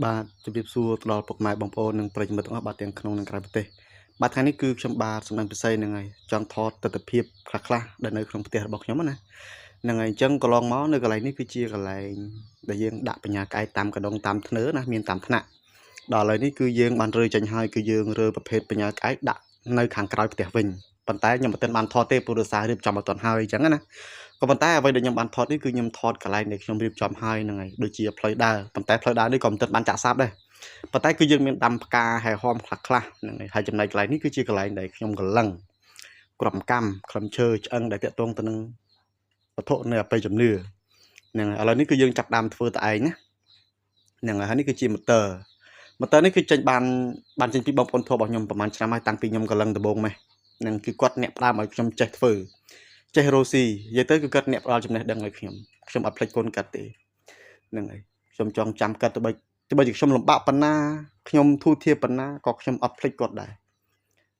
បាទជំរាបសួរទៅដល់ពុកម៉ែបងប្អូននិងប្រិយមិត្តទាំងអស់បាទទាំងក្នុងនិងក្រៅប្រទេសបាទថ្ងៃនេះគឺខ្ញុំបាទសំដែងពិសីហ្នឹងហើយចង់ថតទស្សនវិជ្ជាខ្លះៗដែលនៅក្នុងផ្ទះរបស់ខ្ញុំណាហ្នឹងហើយអញ្ចឹងកន្លងមកនៅកន្លែងនេះគឺជាកន្លែងដែលយើងដាក់បញ្ញាក្អែកតាមកដងតាមធ្នើណាមានតាមថ្នាក់ដល់ឥឡូវនេះគឺយើងបានរើចេញហើយគឺយើងរើប្រភេទបញ្ញាក្អែកដាក់នៅខាងក្រោយផ្ទះវិញប៉ុន្តែខ្ញុំមិនទាន់បានថតទេព្រោះដោយសាររៀបចំអត់ទាន់ហើយអញ្ចឹងណាក៏ប៉ុន្តែអ្វីដែលខ្ញុំបានថតនេះគឺខ្ញុំថតកន្លែងដែលខ្ញុំរៀបចំហើយហ្នឹងហើយដូចជាផ្លូវដើរប៉ុន្តែផ្លូវដើរនេះក៏មិនទាន់បានចាក់សាប់ដែរប៉ុន្តែគឺយើងមានដាំផ្កាហែហមខ្លះហ្នឹងហើយហើយចំណែកកន្លែងនេះគឺជាកន្លែងដែលខ្ញុំកលឹងក្រុមកម្មខ្លឹមឈើឆ្អឹងដែលតាក់ទងទៅនឹងវត្ថុនៅអបិយជំនឿហ្នឹងហើយឥឡូវនេះគឺយើងចាប់ដើមធ្វើតែឯងណាហ្នឹងហើយនេះគឺជាម៉ូទ័រនេះគឺចេញបានចេញពីបងប្អូនធัวរបស់ខ្ញុំប្រហែលឆ្នាំហើយតាំងពីខ្ញុំកលឹងដំបូងម៉េះហ្នឹងគឺគាត់អ្នកផ្ដើមឲ្យខ្ញុំចេះធ្វើចេះរស់ស៊ីនិយាយទៅគឺគាត់អ្នកផ្ដល់ចំណេះដឹងឲ្យខ្ញុំអត់ភ្លេចគុណគាត់ទេហ្នឹងហើយខ្ញុំចង់ចាំគាត់ទៅបើខ្ញុំលំបាកប៉ុណ្ណាខ្ញុំធូរធារប៉ុណ្ណាក៏ខ្ញុំអត់ភ្លេចគាត់ដែរ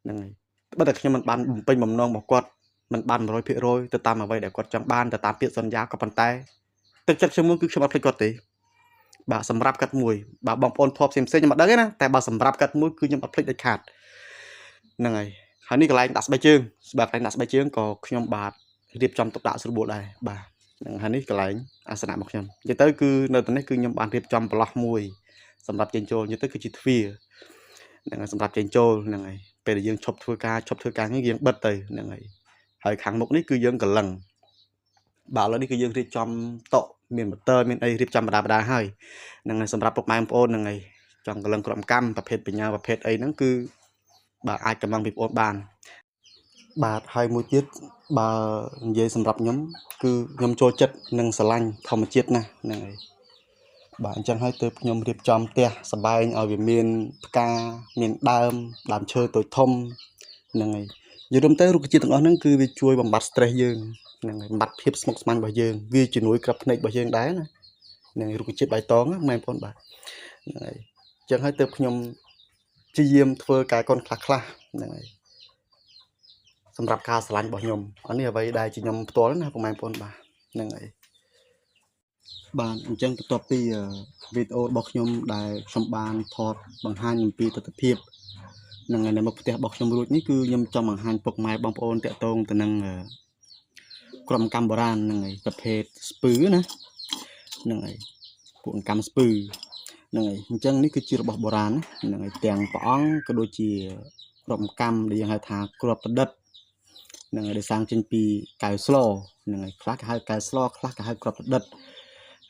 ហ្នឹងហើយបើតែខ្ញុំមិនបានបំពេញបំណងរបស់គាត់មិនបាន 100% ទៅតាមអ្វីដែលគាត់ចង់បានទៅតាមពាក្យសន្យាក៏ប៉ុន្តែទឹកចិត្តខ្ញុំគឺខ្ញុំអត់ភ្លេចគាត់ទេបាទសម្រាប់គាត់មួយបាទបងប្អូនធေါ်ផ្សេងខ្ញុំអត់ដឹងទេណាតែបើសម្រាប់គាត់មួយគឺខ្ញុំអត់ភ្លេចដាច់ខាតហ្នឹងហើយហើយនេះកន្លែងដាក់ស្បែកជើងកន្លែងដាក់ស្បែកជើងក៏ខ្ញុំបាទរៀបចំទុកដាក់ស្រួលដែរបាទហ្នឹងហើយនេះកន្លែងអាសនៈរបស់ខ្ញុំនិយាយទៅគឺនៅទីនេះគឺខ្ញុំបានរៀបចំប្រឡោះមួយសម្រាប់ចេញចូលនិយាយទៅគឺជាទ្វារហ្នឹងហើយសម្រាប់ចេញចូលហ្នឹងហើយពេលដែលយើងឈប់ធ្វើការនេះយើងបិទទៅហ្នឹងហើយខាងមុខនេះគឺយើងកលឹងបាទឥឡូវនេះគឺយើងរៀបចំតុមានម៉ូទ័រមានអីរៀបចំបដាហើយហ្នឹងហើយសម្រាប់ពុកម៉ែបងប្អូនហ្នឹងហើយចង់កលឹងក្រុមកម្មប្រភេទបញ្ញាប្រភេទអីហ្នឹងគឺបាទអាចកំងពីបងប្អូនបានបាទហើយមួយទៀតបើនិយាយសម្រាប់ខ្ញុំគឺខ្ញុំចូលចិត្តនិងស្រឡាញ់ធម្មជាតិណាស់ហ្នឹងហើយបាទអញ្ចឹងហើយទើបខ្ញុំរៀបចំផ្ទះសម្បែងឲ្យវាមានផ្កាមានដើមឈើតូចធំហ្នឹងហើយនិយាយរួមទៅរុក្ខជាតិទាំងអស់ហ្នឹងគឺវាជួយបំបត្តិ stress យើងហ្នឹងហើយបំបត្តិភាពស្មុគស្មាញរបស់យើងវាជំនួយក្របភ្នែករបស់យើងដែរណាហ្នឹងហើយរុក្ខជាតិបៃតងណាម៉ែបងប្អូនបាទហ្នឹងហើយអញ្ចឹងហើយទើបខ្ញុំព្យាយាមធ្វើកែកុនខ្លះហ្នឹងហើយសម្រាប់ការស្រឡាញ់របស់ខ្ញុំអានេះអ្វីដែលជាខ្ញុំផ្ទាល់ណាបងប្អូនបាទហ្នឹងហើយបាទអញ្ចឹងបន្ទាប់ពីវីដេអូរបស់ខ្ញុំដែលខ្ញុំបានថតបង្ហាញអំពីទស្សនវិជ្ជាហ្នឹងហើយនៅមុខផ្ទះរបស់ខ្ញុំរួចនេះគឺខ្ញុំចង់បង្ហាញពុកម៉ែបងប្អូនតាក់ទងទៅនឹងក្រុមកម្មបុរាណហ្នឹងហើយប្រភេទស្ពឺណាហ្នឹងហើយពួកកម្មស្ពឺហ្នឹងហើយអញ្ចឹងនេះគឺជារបស់បុរាណហ្នឹងហើយទាំងព្រះអង្គក៏ដូចជាក្រុមកម្មដែលយើងហៅថាគ្រាប់ប្រឌិតហ្នឹងហើយដែលសាងចេញពីកែវស្លហ្នឹងហើយខ្លះគេហៅកែវស្លខ្លះគេហៅគ្រាប់ប្រឌិត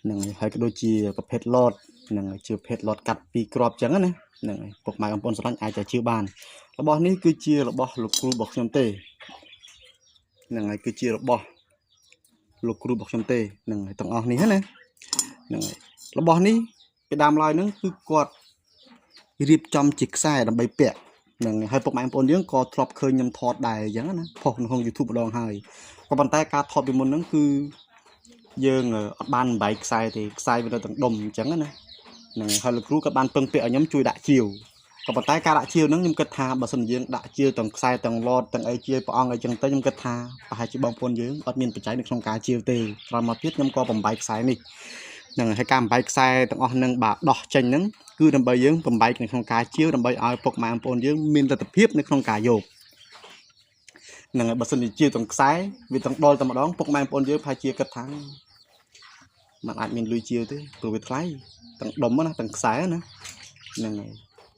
ហ្នឹងហើយក៏ដូចជាប្រភេទឡតហ្នឹងហើយជាប្រភេទឡតកាត់ពីគ្រាប់អញ្ចឹងណាហ្នឹងហើយពុកម៉ែបងប្អូនស្រឡាញ់អាចจะជឿបានរបស់នេះគឺជារបស់លោកគ្រូរបស់ខ្ញុំទេហ្នឹងហើយគឺជារបស់លោកគ្រូរបស់ខ្ញុំទេហ្នឹងហើយទាំងអស់នេះណាហ្នឹងហើយរបស់នេះពីដើមឡើយហ្នឹងគឺគាត់រៀបចំជាខ្សែដើម្បីពាក់ហ្នឹងហើយពុកម៉ែបងប្អូនយើងក៏ធ្លាប់ឃើញខ្ញុំថតដែរអញ្ចឹងណាផុសនៅក្នុង YouTube ម្ដងហើយក៏ប៉ុន្តែការថតពីមុនហ្នឹងគឺយើងអត់បានបំបែកខ្សែទេខ្សែវានៅទាំងដុំអញ្ចឹងណាហ្នឹងហើយលោកគ្រូក៏បានពឹងពាក់ឲ្យខ្ញុំជួយដាក់ជាវក៏ប៉ុន្តែការដាក់ជាវហ្នឹងខ្ញុំគិតថាបើសិនយើងដាក់ជាវទាំងខ្សែទាំងឡតទាំងអីជាព្រះអង្គអីចឹងទៅខ្ញុំគិតថាប្រហែលជាបងប្អូនយើងអត់មានបច្ច័យនៅក្នុងការជាវទេក្រោយមកទៀតខ្ញុំក៏បំបែកខ្សែនេះហ្នឹងហើយការបំបែកខ្សែទាំងអស់ហ្នឹងបាទដោះចេញហ្នឹងគឺដើម្បីយើងបំបែកនៅក្នុងការជាវដើម្បីឲ្យពុកម៉ែបងប្អូនយើងមានលទ្ធភាពនៅក្នុងការយកហ្នឹងហើយបើសិនជាជាវទាំងខ្សែវាទាំងដុលតែម្ដងពុកម៉ែបងប្អូនយើងប្រហែលជាគិតថាมันអាចមានលុយជាវទេព្រោះវាថ្លៃទាំងដុំណាទាំងខ្សែណាហ្នឹងហើយ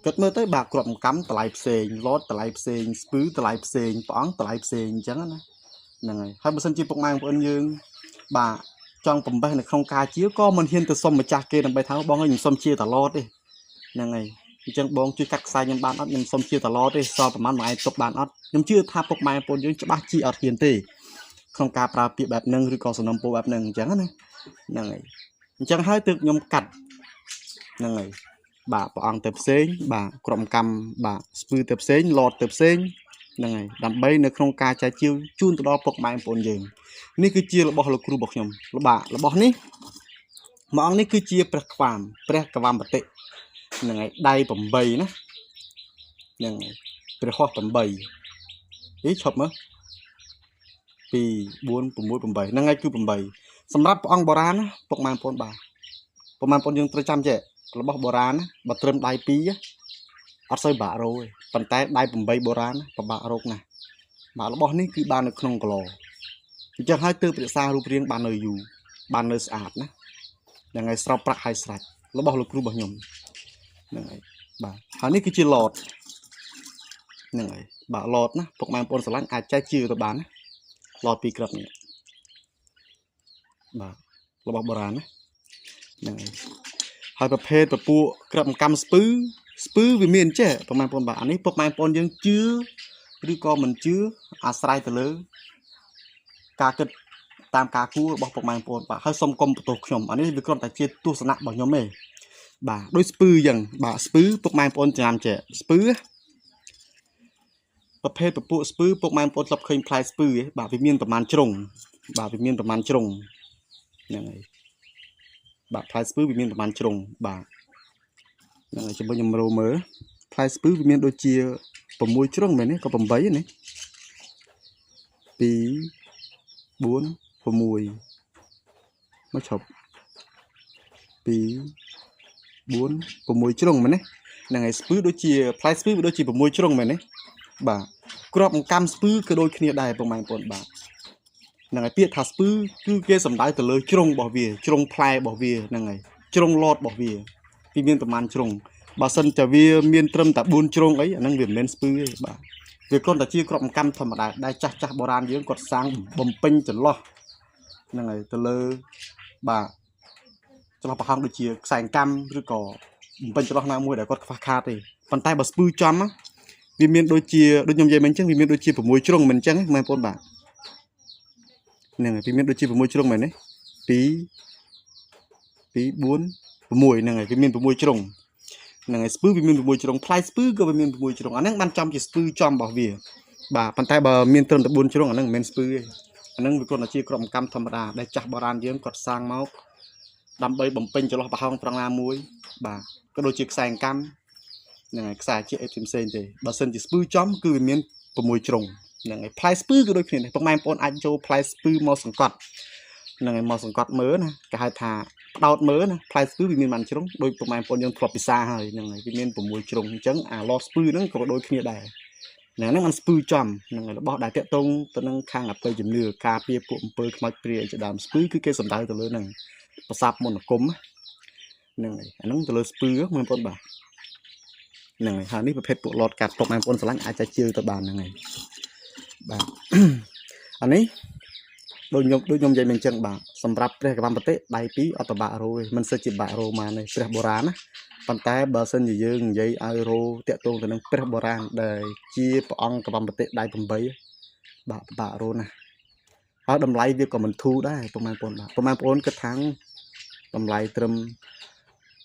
គិតមើលទៅបាទគ្រាប់កម្មតម្លៃផ្សេងឡតតម្លៃផ្សេងស្ពឺតម្លៃផ្សេងព្រះអង្គតម្លៃផ្សេងអញ្ចឹងណាហ្នឹងហើយបើសិនជាពុកម៉ែបងប្អូនយើងបាទចង់បំបេះនៅក្នុងការជាវក៏មិនហ៊ានទៅសុំម្ចាស់គេដើម្បីថាបងឲ្យខ្ញុំសុំជាតឡតទេហ្នឹងហើយអញ្ចឹងបងជួយកាត់ខ្សែខ្ញុំបានអត់ខ្ញុំសុំជាតឡតទេសល់ប្រហែលមួយឯងទុកបានអត់ខ្ញុំជឿថាពុកម៉ែបងប្អូនយើងច្បាស់ជាអត់ហ៊ានទេក្នុងការប្រើពាក្យបែបហ្នឹងឬក៏សំណុំពរបែបហ្នឹងអញ្ចឹងណាហ្នឹងហើយអញ្ចឹងហើយទើបខ្ញុំកាត់ហ្នឹងហើយបាទព្រះអង្គទៅផ្សេងបាទក្រុមកម្មបាទស្ពឺទៅផ្សេងឡតទៅផ្សេងហ្នឹងហើយដើម្បីនៅក្នុងការចែកជាវជូនទៅដល់ពុកម៉ែបងប្អូនយើងនេះគឺជារបស់លោកគ្រូរបស់ខ្ញុំរបស់នេះមួយអង្គនេះគឺជាព្រះក្វាមព្រះកវមបតិហ្នឹងហើយដៃ8ណាហ្នឹងហើយព្រះហស្ថ8ឈប់មើល2 4 6 8ហ្នឹងហើយគឺ8សម្រាប់ព្រះអង្គបុរាណណាពុកម៉ែបងប្អូនបាទពុកម៉ែបងប្អូនយើងត្រូវចាំចេះ របស់បុរាណបើត្រឹមដៃពីរអត់សូវបាក់រោទេប៉ុន្តែដៃ8បុរាណពិបាករោគណាស់បាទរបស់នេះគឺបាននៅក្នុងគីឡូអញ្ចឹងហើយទើបរក្សារូបរាងបាននៅយូរបាននៅស្អាតណាហ្នឹងហើយស្រោបប្រាក់ហើយស្រេចរបស់លោកគ្រូរបស់ខ្ញុំហ្នឹងហើយបាទហើយនេះគឺជាឡតហ្នឹងហើយបាទឡតណាពុកម៉ែបងប្អូនស្រឡាញ់អាចចែកជាទៅបានណាឡតពីរគ្រាប់នេះបាទរបស់បុរាណណាហ្នឹងហើយប្រភេទពពួកគ្រាប់កម្មស្ពឺវាមានចេះពុកម៉ែបងប្អូនបាទអានេះពុកម៉ែបងប្អូនយើងជឿឬក៏មិនជឿអាស្រ័យទៅលើការគិតតាមការគួររបស់ពុកម៉ែបងប្អូនបាទហើយសូមកុំបន្ទោសខ្ញុំអានេះវាគ្រាន់តែជាទស្សនៈរបស់ខ្ញុំទេបាទដូចស្ពឺអញ្ចឹងបាទស្ពឺពុកម៉ែបងប្អូនចាំចេះស្ពឺប្រភេទពពួកស្ពឺពុកម៉ែបងប្អូនធ្លាប់ឃើញផ្លែស្ពឺទេបាទវាមានប្រមាណជ្រុងបាទវាមានប្រមាណជ្រុងហ្នឹងហើយបាទផ្លែស្ពឺវាមានប្រមាណជ្រុងបាទហ្នឹងហើយជាមួយខ្ញុំរោមើលផ្លែស្ពឺវាមានដូចជា6ជ្រុងមែនទេក៏8ទេណា2 4 6មកឈប់2 4 6ជ្រុងមែនទេហ្នឹងហើយស្ពឺដូចជាផ្លែស្ពឺវាដូចជា6ជ្រុងមែនទេបាទគ្រាប់អង្កាំស្ពឺក៏ដូចគ្នាដែរពុកម៉ែបងប្អូនបាទហ្នឹងហើយពាក្យថាស្ពឺគឺគេសំដៅទៅលើជ្រុងរបស់វាជ្រុងផ្លែរបស់វាហ្នឹងហើយជ្រុងឡតរបស់វាមានប្រមាណជ្រុងបើសិនតែវាមានត្រឹមតែ4ជ្រុងអីអាហ្នឹងវាមិនមែនស្ពឺទេបាទវាគ្រាន់តែជាគ្រាប់អង្កាំធម្មតាដែលចាស់បុរាណយើងគាត់សាងបំពេញចន្លោះហ្នឹងហើយទៅលើបាទចន្លោះប្រហោងដូចជាខ្សែអង្កាំឬក៏បំពេញចន្លោះណាមួយដែលគាត់ខ្វះខាតទេប៉ុន្តែបើស្ពឺចំវាមានដូចជាដូចខ្ញុំនិយាយមិញអញ្ចឹងវាមានដូចជា6ជ្រុងមិនអញ្ចឹងបងប្អូនបាទហ្នឹងហើយវាមានដូចជា6ជ្រុងមែនទេ2 4 6ហ្នឹងហើយវាមាន6ជ្រុងហ្នឹងហើយស្ពឺវាមាន6ជ្រុងផ្លែស្ពឺក៏វាមាន6ជ្រុងអាហ្នឹងបានចំជាស្ពឺចំរបស់វាបាទប៉ុន្តែបើមានត្រឹមតែ4ជ្រុងអាហ្នឹងមិនមែនស្ពឺទេអាហ្នឹងវាគ្រាន់តែជាគ្រាប់អង្កាំធម្មតាដែលចាស់បុរាណយើងគាត់សាងមកដើម្បីបំពេញចន្លោះប្រហោងត្រង់ណាមួយបាទក៏ដូចជាខ្សែអង្កាំហ្នឹងហើយខ្សែជាអីផ្សេងទេបើសិនជាស្ពឺចំគឺវាមាន6ជ្រុងហ្នឹងហើយផ្លែស្ពឺក៏ដូចគ្នាដែរពុកម៉ែបងប្អូនអាចចូលផ្លែស្ពឺមកសង្កត់ហ្នឹងហើយមកសង្កត់មើលណាគេហៅថាផ្ដោតមើលណាផ្លែស្ពឺវាមានបានជ្រុងដោយពុកម៉ែបងប្អូនយើងធ្លាប់ពិសាហើយហ្នឹងហើយវាមាន6ជ្រុងអញ្ចឹងអាឡតស្ពឺហ្នឹងក៏ដូចគ្នាដែរហ្នឹងมันស្ពឺចំហ្នឹងហើយរបស់ដែលតាក់ទងទៅនឹងខាងអបិយជំនឿការពារពួកអំពើខ្មោចព្រាយជាដើមស្ពឺគឺគេសំដៅទៅលើហ្នឹងប្រសាទមន្តអាគមហ្នឹងហើយអាហ្នឹងទៅលើស្ពឺបងប្អូនបាទហ្នឹងហើយហើយនេះប្រភេទពួកឡតកាត់ពុកម៉ែបងប្អូនស្រឡាញ់អាចចាច់ជឿទៅបានហ្នឹងហើយបាទអានេះដូចខ្ញុំនិយាយមិនអញ្ចឹងបាទសម្រាប់ព្រះកវ៉ាន់ប្រតិដៃពីរអត់ប្របាក់រោទេមិនសិតជាបាក់រោមកទេព្រះបុរាណណាប៉ុន្តែបើសិនជាយើងនិយាយឲ្យរោតាក់ទងទៅនឹងព្រះបុរាណដែលជាព្រះអង្គកវ៉ាន់ប្រតិដៃ8បាក់រោណាហើយតម្លៃវាក៏មិនធូរដែរពុកម៉ែបងប្អូនបាទពុកម៉ែបងប្អូនគិតថាតម្លៃត្រឹម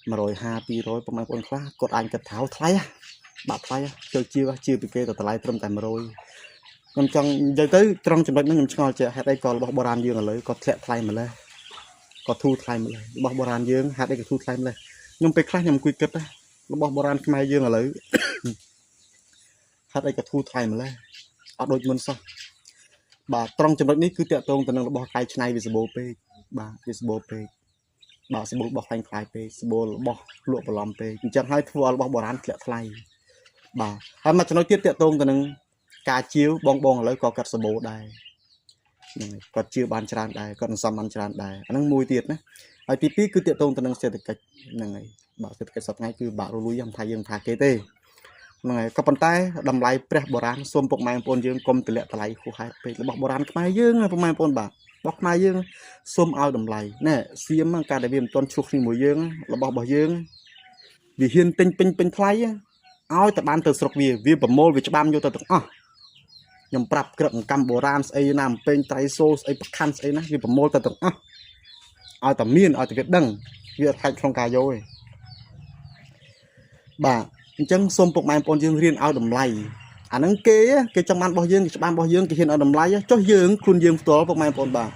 150 200ពុកម៉ែបងប្អូនខ្លះគាត់អាចគិតថាថ្លៃបាក់ថ្លៃជឿពីគេទៅតម្លៃត្រឹមតែ100ខ្ញុំចង់និយាយទៅត្រង់ចំណុចហ្នឹងខ្ញុំឆ្ងល់ចេះហេតុអីក៏របស់បុរាណយើងឥឡូវក៏ធ្លាក់ថ្លៃម្ល៉េះក៏ធូរថ្លៃម្ល៉េះរបស់បុរាណយើងហេតុអីក៏ធូរថ្លៃម្ល៉េះខ្ញុំពេលខ្លះខ្ញុំអង្គុយគិតរបស់បុរាណខ្មែរយើងឥឡូវហេតុអីក៏ធូរថ្លៃម្ល៉េះអត់ដូចមុនសោះបាទត្រង់ចំណុចនេះគឺតាក់ទងទៅនឹងរបស់កែច្នៃវាសម្បូរពេកបាទវាសម្បូរពេកបាទសម្បូររបស់ខ្លាញ់ខ្លាយពេកសម្បូររបស់លក់បន្លំពេកអញ្ចឹងហើយធ្វើឲ្យរបស់បុរាណធ្លាក់ថ្លៃបាទហើយមួយចំណុចទៀតតាក់ទងទៅនឹងការជាវបងឥឡូវក៏កាត់សម្បូរដែរហ្នឹងហើយគាត់ជាវបានច្រើនដែរគាត់សន្សំបានច្រើនដែរអាហ្នឹងមួយទៀតណាហើយទី2គឺតាក់ទងទៅនឹងសេដ្ឋកិច្ចហ្នឹងហើយបាទសេដ្ឋកិច្ចសប្តាហ៍គឺបាក់រលួយខ្ញុំថាយើងថាគេទេហ្នឹងហើយក៏ប៉ុន្តែតម្លៃព្រះបុរាណសូមពុកម៉ែបងប្អូនយើងកុំទម្លាក់តម្លៃហួសហេតុពេករបស់បុរាណខ្មែរយើងពុកម៉ែបងប្អូនបាទរបស់ខ្មែរយើងសូមឲ្យតម្លៃណែសៀមការដែលវាមិនទាន់ឆ្លុះគ្នាមួយយើងរបស់យើងវាហ៊ានពេញថ្លៃឲ្យតែបានទៅស្រុកវាប្រមូលវាច្បាំយកទៅទាំងអស់ខ្ញុំប្រាប់ក្រឹកកម្មបុរាណស្អីណាអំពេញត្រៃសូស្អីប្រខាន់ស្អីណាវាប្រមូលទៅទាំងអស់ឲ្យតែមានឲ្យតែវាដឹងវាអត់ខាច់ក្នុងការយកទេបាទអញ្ចឹងសូមពុកម៉ែបងប្អូនយើងរៀនឲ្យតម្លៃអាហ្នឹងគេចង់បានរបស់យើងគេច្បាំរបស់យើងគេហ៊ានឲ្យតម្លៃចុះយើងខ្លួនយើងផ្ទាល់ពុកម៉ែបងប្អូនបាទ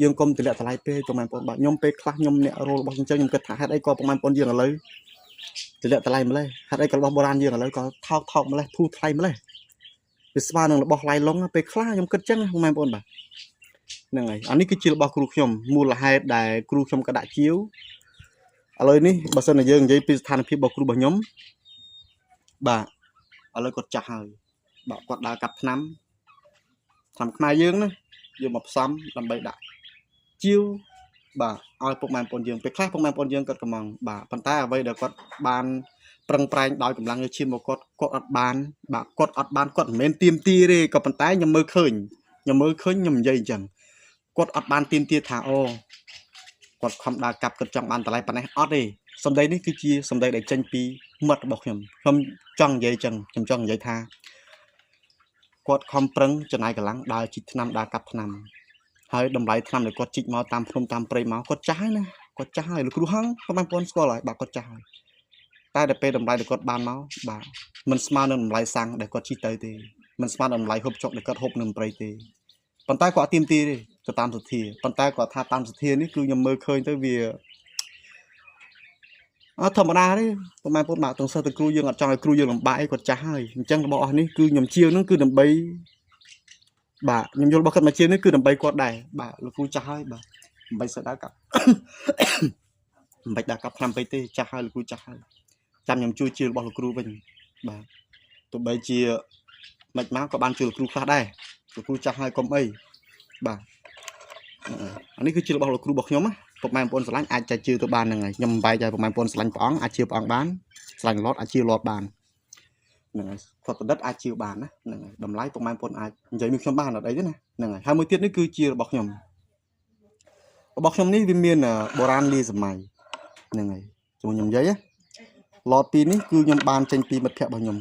យើងកុំទម្លាក់តម្លៃពេកពុកម៉ែបងប្អូនបាទខ្ញុំពេលខ្លះខ្ញុំអ្នករលរបស់អញ្ចឹងខ្ញុំគិតថាហេតុអីក៏ពុកម៉ែបងប្អូនយើងឥឡូវទម្លាក់តម្លៃម្លេះហេតុអីក៏របស់បុរាណយើងឥឡូវក៏ថោកម្លេះធូរថ្លៃម្លេះវាស្មើនឹងរបស់ឡៃឡុងពេលខ្លះខ្ញុំគិតចឹងបងប្អូនបាទហ្នឹងហើយអានេះគឺជារបស់គ្រូខ្ញុំមូលហេតុដែលគ្រូខ្ញុំក៏ដាក់ជាវ ឥឡូវនេះបើសិនជាយើងនិយាយពីស្ថានភាពរបស់គ្រូរបស់ខ្ញុំបាទឥឡូវគាត់ចាស់ហើយបាទគាត់ដើរកាប់ថ្នាំខ្មែរយើងណាយកមកផ្សំដើម្បីដាក់ជាវបាទឲ្យពុកម៉ែបងប្អូនយើងពេលខ្លះពុកម៉ែបងប្អូនយើងគាត់កំងបាទប៉ុន្តែអ្វីដែលគាត់បានប្រឹងប្រែងដោយកម្លាំងញើសឈាមរបស់គាត់អត់បានបាទគាត់អត់បានគាត់មិនមែនទៀមទីទេក៏ប៉ុន្តែខ្ញុំមើលឃើញខ្ញុំនិយាយអញ្ចឹងគាត់អត់បានទៀមទីថាអូគាត់ខំដើរកាប់គាត់ចង់បានតម្លៃប៉ុណ្ណេះអត់ទេសម្ដីនេះគឺជាសម្ដីដែលចេញពីមាត់របស់ខ្ញុំចង់និយាយអញ្ចឹងខ្ញុំចង់និយាយថាគាត់ខំប្រឹងចំណាយកម្លាំងដើរជីកថ្នាំដើរកាប់ថ្នាំហើយតម្លៃថ្នាំដែលគាត់ជីកមកតាមភ្នំតាមព្រៃមកគាត់ចាស់ហើយណាគាត់ចាស់ហើយលោកគ្រូហងគាត់បងប្អូនស្គាល់ហើយបាទគាត់ចាស់ហើយតែដល់ពេលតម្លៃដែលគាត់បានមកបាទមិនស្មើនឹងតម្លៃសាំងដែលគាត់ជីកទៅទេមិនស្មើនឹងតម្លៃហូបចុកដែលគាត់ហូបនៅព្រៃទេប៉ុន្តែគាត់អត់ទៀមទីទេទៅតាមសទ្ធាប៉ុន្តែគាត់ថាតាមសទ្ធានេះគឺខ្ញុំមើលឃើញទៅវាអត់ធម្មតាទេបងប្អូនបាទទាំងសិស្សទៅគ្រូយើងអត់ចង់ឲ្យគ្រូយើងលំបាកអីគាត់ចាស់ហើយអញ្ចឹងរបស់អស់នេះគឺខ្ញុំជាងនឹងគឺដើម្បីបាទខ្ញុំយល់របស់គាត់មកជាងនេះគឺដើម្បីគាត់ដែរបាទលោកគ្រូចាស់ហើយបាទមិនសូវដើរកាប់មិនបាច់ដើរកាប់ឆ្នាំពេកទេចាស់ហើយលោកគ្រូចាស់ហើយចាំខ្ញុំជួយជារបស់លោកគ្រូវិញបាទទោះបីជាមិនមកក៏បានជួយលោកគ្រូខ្លះដែរលោកគ្រូចាស់ហើយកុំអីបាទអានេះគឺជារបស់លោកគ្រូរបស់ខ្ញុំណាពុកម៉ែបងប្អូនស្រឡាញ់អាចចែកជឿទៅបានហ្នឹងហើយខ្ញុំមិនបែកឲ្យពុកម៉ែបងប្អូនស្រឡាញ់ព្រះអង្គអាចជឿព្រះអង្គបានស្រឡាញ់លតអាចជឿលតបានហ្នឹងហើយគាត់ប្រឌិតអាចជឿបានណាហ្នឹងហើយតម្លៃពុកម៉ែបងប្អូនអាចនិយាយនឹងខ្ញុំបានអត់អីទេណាហ្នឹងហើយហើយមួយទៀតនេះគឺជារបស់ខ្ញុំនេះវាមានបុរាណលាសម័យហ្នឹងហើយជួយខ្ញុំនិយាយឡតពីរនេះគឺខ្ញុំបានចេញពីមិត្តភ័ក្តិរបស់ខ្ញុំ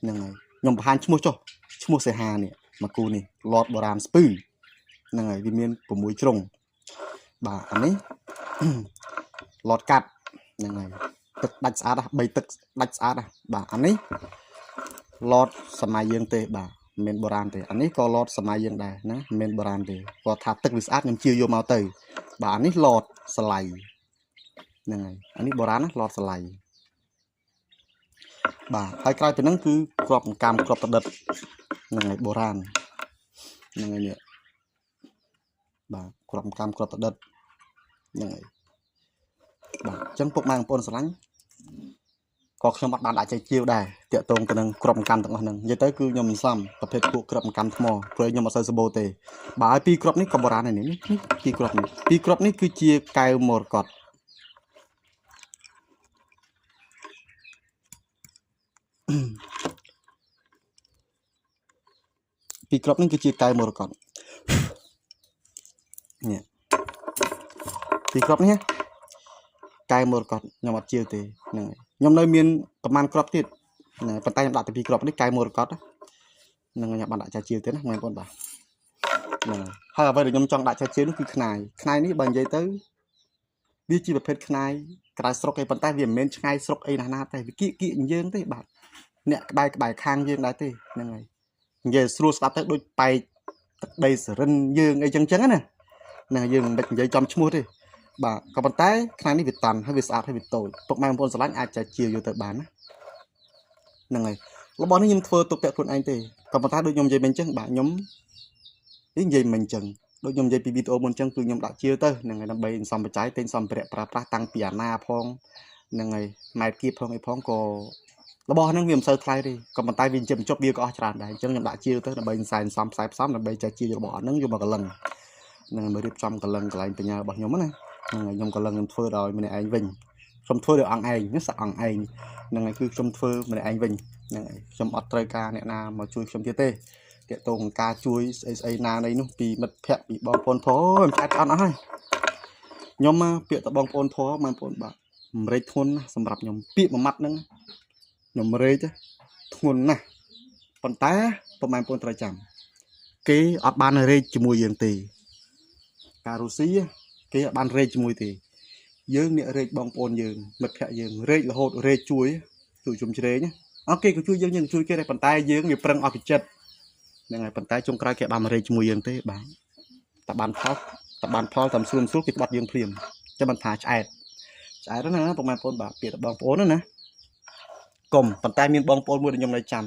ហ្នឹងហើយខ្ញុំបង្ហាញឈ្មោះចុះឈ្មោះសេហានេះមកគូនេះឡតបុរាណស្ពឺហ្នឹងហើយវាមាន6ជ្រុងបាទអានេះឡតកាត់ហ្នឹងហើយទឹកដាច់ស្អាត3ទឹកដាច់ស្អាតបាទអានេះឡតសម័យយើងទេបាទមិនមែនបុរាណទេអានេះក៏ឡតសម័យយើងដែរណាមិនមែនបុរាណទេគាត់ថាទឹកវាស្អាតខ្ញុំជឿយកមកទៅបាទអានេះឡតស្លៃហ្នឹងហើយអានេះបុរាណណាឡតស្លៃបាទហើយក្រោយពីហ្នឹងគឺគ្រាប់កម្មគ្រាប់ប្រឌិតហ្នឹងហើយបុរាណហ្នឹងហើយនេះបាទគ្រាប់កម្មគ្រាប់ប្រឌិតហ្នឹងហើយបាទអញ្ចឹងពុកម៉ែបងប្អូនស្រឡាញ់ក៏ខ្ញុំអត់បានដាក់ចែកជាវដែរតាក់ទងទៅនឹងគ្រាប់កម្មទាំងអស់ហ្នឹងនិយាយទៅគឺខ្ញុំមិនសមប្រភេទពួកគ្រាប់កម្មថ្មព្រោះខ្ញុំអត់សូវសម្បូរទេបាទហើយពីរគ្រាប់នេះក៏បុរាណដែរនេះពីរគ្រាប់នេះគឺជាកែវមរកតពីរគ្រាប់នេះគឺជាកែវមរកតនេះពីរគ្រាប់នេះកែវមរកតខ្ញុំអត់ជឿទេហ្នឹងហើយខ្ញុំនៅមានប្រហែលគ្រាប់ទៀតហ្នឹងប៉ុន្តែខ្ញុំដាក់តែពីរគ្រាប់នេះកែវមរកតហ្នឹងខ្ញុំបានដាក់ចាជឿទេណាបងប្អូនបាទហ្នឹងហើយអ្វីដែលខ្ញុំចង់ដាក់ចាជឿនោះគឺខ្នាយនេះបើនិយាយទៅវាជាប្រភេទខ្នាយក្រៅស្រុកឯប៉ុន្តែវាមិនមែនឆ្ងាយស្រុកអីណាទេវាគៀកយើងទេបាទអ្នកក្បែរខាងយើងដែរទេហ្នឹងហើយនិយាយស្រួលស្ដាប់ទៅដូចបែកទឹកដីសរិនយើងអីចឹងណាហ្នឹងយើងមិននិយាយចំឈ្មោះទេបាទក៏ប៉ុន្តែខ្នាយនេះវាតាន់ហើយវាស្អាតហើយវាតូចពុកម៉ែបងប្អូនស្រឡាញ់អាចចាជាយកទៅបានណាហ្នឹងហើយរបស់នេះខ្ញុំធ្វើទុកពាក់ខ្លួនឯងទេក៏ប៉ុន្តែដូចខ្ញុំនិយាយមិញចឹងបាទខ្ញុំនិយាយមិញចឹងដូចខ្ញុំនិយាយពីវីដេអូមុនចឹងគឺខ្ញុំដាក់ជាទៅហ្នឹងហើយដើម្បីសំបច្ច័យទិញសម្ភារៈប្រើប្រាស់តាំងពីអាណាផងហ្នឹងហើយម៉ែត្រគៀបផងអីផងក៏របស់ហ្នឹងវាមិនសូវថ្លៃទេក៏ប៉ុន្តែវាចិញ្ចឹមចុះវាក៏អស់ច្រើនដែរអញ្ចឹងខ្ញុំដាក់ជាទៅដើម្បីសែនសំផ្សាយផ្សំដើម្បីចាជារបស់ហ្នឹងយកមកកលឹងហ្នឹងហើយមករៀបចំកលឹងកន្លែងបញ្ញារបស់ខ្ញុំណាហ្នឹងហើយខ្ញុំកលឹងខ្ញុំធ្វើដោយម្នាក់ឯងវិញខ្ញុំធ្វើដោយអង្គឯងនេះសាក់អង្គឯងហ្នឹងហើយគឺខ្ញុំធ្វើម្នាក់ឯងវិញហ្នឹងហើយខ្ញុំអត់ត្រូវការអ្នកណាមកជួយខ្ញុំទៀតទេតាក់ទងនឹងការជួយស្អីណានៃនោះពីមិត្តភ័ក្តិពីបងប្អូនធម៌ខ្ញុំឆ្អែតអត់អស់ហើយខ្ញុំពាក្យទៅបងប្អូនធម៌បងប្អូនបាទមិនរែកធ្ងន់ណាសម្រាប់ខ្ញុំពាក្យមួយម៉ាត់ហ្នឹងខ្ញុំរែកធ្ងន់ណាស់ប៉ុន្តែបងប្អូនត្រូវចាំគេអត់បានរែកជាមួយយើងទេការរុស្ស៊ីគេអត់បានរែកជាមួយទេយើងអ្នករែកបងប្អូនយើងមិត្តភ័ក្តិយើងរែករហូតរែកជួយជុំជ្រែងអូខេក៏ជួយយើងជួយគេដែរប៉ុន្តែយើងវាប្រឹងអស់ពីចិត្តហ្នឹងហើយប៉ុន្តែចុងក្រោយគេបានមករែកជាមួយយើងទេបាទតែបានផលតាមស្រួលគេក្បត់យើងភ្លាមចាំមិនថាឆ្អែតណាបងប្អូនបាទពាក្យបងប្អូនណាកុំប៉ុន្តែមានបងប្អូនមួយដែលខ្ញុំនៅចាំ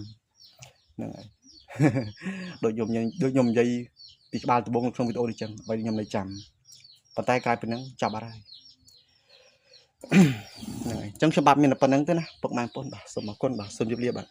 ហ្នឹងហើយដូចខ្ញុំនិយាយពីក្បាលដំបងក្នុងវីដេអូនេះចឹងបើខ្ញុំនៅចាំប៉ុន្តែក្រោយពីហ្នឹងចាប់អត់ហើយ ហ្នឹងហើយអញ្ចឹងខ្ញុំបាទមានតែប៉ុណ្្នឹងទេណាពុកម៉ែបងប្អូនបាទសូមអរគុណបាទសូមជម្រាបលាបាទ